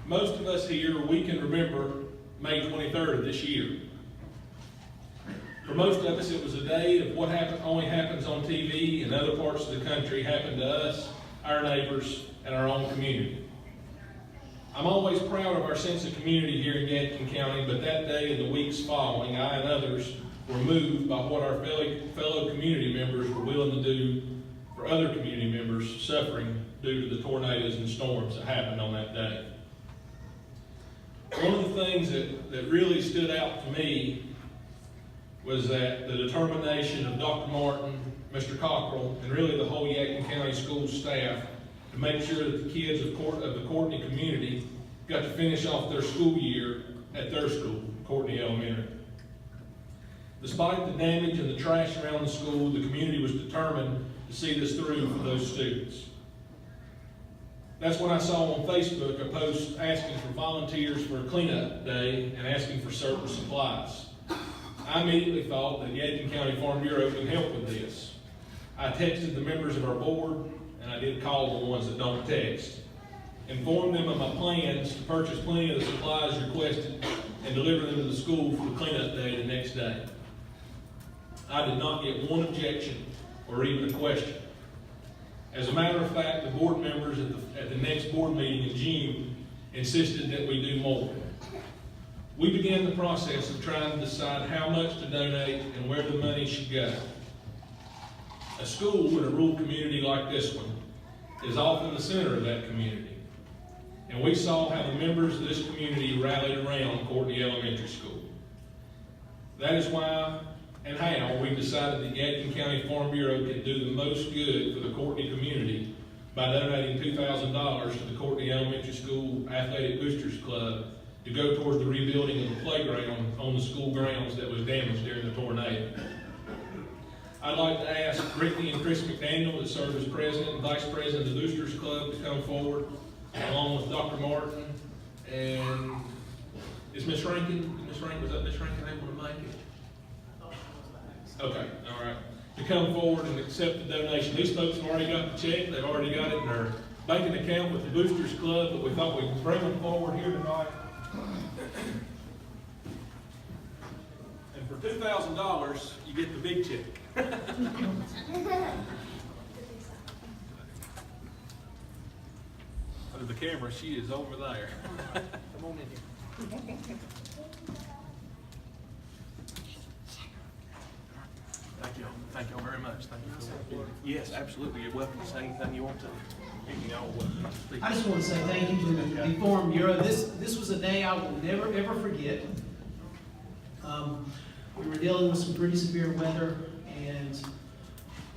most of us here, we can remember May 23rd of this year. For most of us, it was a day of what only happens on TV and other parts of the country happened to us, our neighbors, and our own community. I'm always proud of our sense of community here in Yadkin County, but that day and the weeks following, I and others were moved by what our fellow community members were willing to do for other community members suffering due to the tornadoes and storms that happened on that day. One of the things that really stood out to me was that the determination of Dr. Martin, Mr. Cockrell, and really the whole Yadkin County school staff to make sure that the kids of the Courtney community got to finish off their school year at their school, Courtney Elementary. Despite the damage and the trash around the school, the community was determined to see this through for those students. That's when I saw on Facebook a post asking for volunteers for a cleanup day and asking for certain supplies. I immediately thought that Yadkin County Farm Bureau can help with this. I texted the members of our board, and I did call the ones that don't text, informed them of my plans to purchase plenty of the supplies requested and deliver them to the school for the cleanup day the next day. I did not get one objection or even a question. As a matter of fact, the board members at the next board meeting in June insisted that we do more. We began the process of trying to decide how much to donate and where the money should go. A school in a rural community like this one is often the center of that community. And we saw how the members of this community rallied around Courtney Elementary School. That is why and how we decided that Yadkin County Farm Bureau can do the most good for the Courtney community by donating $2,000 to the Courtney Elementary School Athletic Boosters Club to go towards the rebuilding of the playground on the school grounds that was damaged during the tornado. I'd like to ask Brittany and Chris McDaniel, that serve as president and vice president of the Boosters Club, to come forward, along with Dr. Martin and is Miss Rankin? Was that Miss Rankin able to make it? Okay, all right. To come forward and accept the donation. These folks have already got the check. They've already got it in their banking account with the Boosters Club, but we thought we'd bring them forward here tonight. And for $2,000, you get the big check. Under the camera, she is over there. Come on in here. Thank y'all very much. Thank you. Yes, absolutely. You're welcome to say anything you want to. I just want to say thank you to the Farm Bureau. This was a day I will never ever forget. We were dealing with some pretty severe weather, and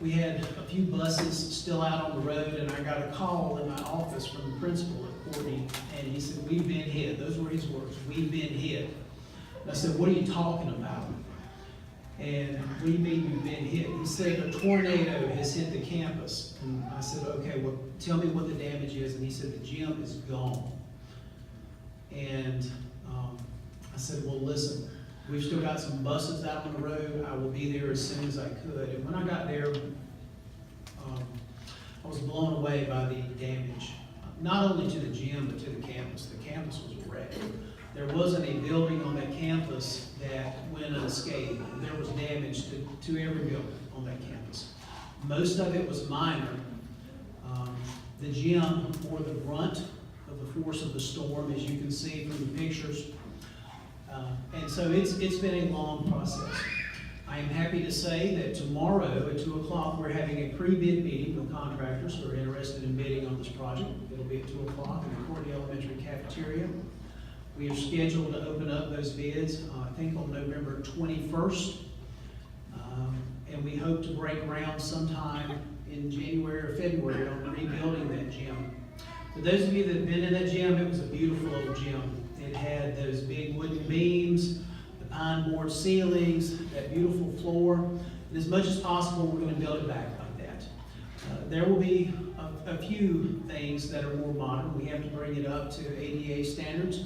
we had a few buses still out on the road, and I got a call in my office from the principal at Courtney, and he said, "We've been hit." Those were his words, "We've been hit." And I said, "What are you talking about?" And what do you mean you've been hit? He said, "A tornado has hit the campus." And I said, "Okay, well, tell me what the damage is." And he said, "The gym is gone." And I said, "Well, listen, we've still got some buses out on the road. I will be there as soon as I could." And when I got there, I was blown away by the damage, not only to the gym, but to the campus. The campus was wrecked. There wasn't a building on that campus that went unscathed. There was damage to every building on that campus. Most of it was minor. The gym bore the brunt of the force of the storm, as you can see from the pictures. And so it's been a long process. I am happy to say that tomorrow at 2 o'clock we're having a pre-bid meeting with contractors who are interested in bidding on this project. It'll be at 2 o'clock in the Courtney Elementary cafeteria. We are scheduled to open up those bids, I think on November 21st. And we hope to break ground sometime in January or February on rebuilding that gym. For those of you that have been in that gym, it was a beautiful old gym. It had those big wooden beams, the pine board ceilings, that beautiful floor. And as much as possible, we're going to build it back like that. There will be a few things that are more modern. We have to bring it up to ADA standards.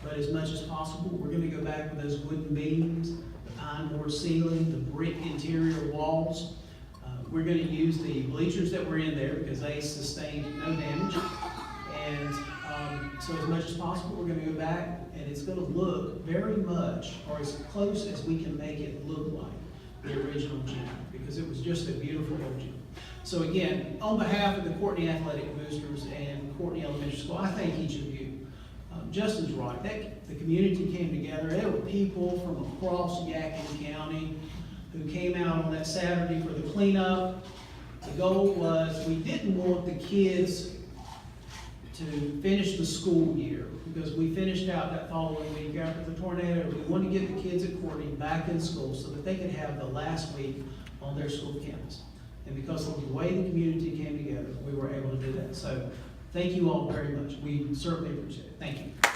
But as much as possible, we're going to go back with those wooden beams, the pine board ceiling, the brick interior walls. We're going to use the bleachers that were in there because they sustained no damage. And So as much as possible, we're gonna go back, and it's gonna look very much, or as close as we can make it look like the original gym, because it was just a beautiful old gym. So again, on behalf of the Courtney Athletic Boosters and Courtney Elementary School, I thank each of you. Justin's right, the community came together. There were people from across Yadkin County who came out on that Saturday for the cleanup. The goal was, we didn't want the kids to finish the school year, because we finished out that following week after the tornado. We wanted to get the kids at Courtney back in school so that they could have the last week on their school campus. And because of the way the community came together, we were able to do that. So thank you all very much. We certainly appreciate it. Thank you.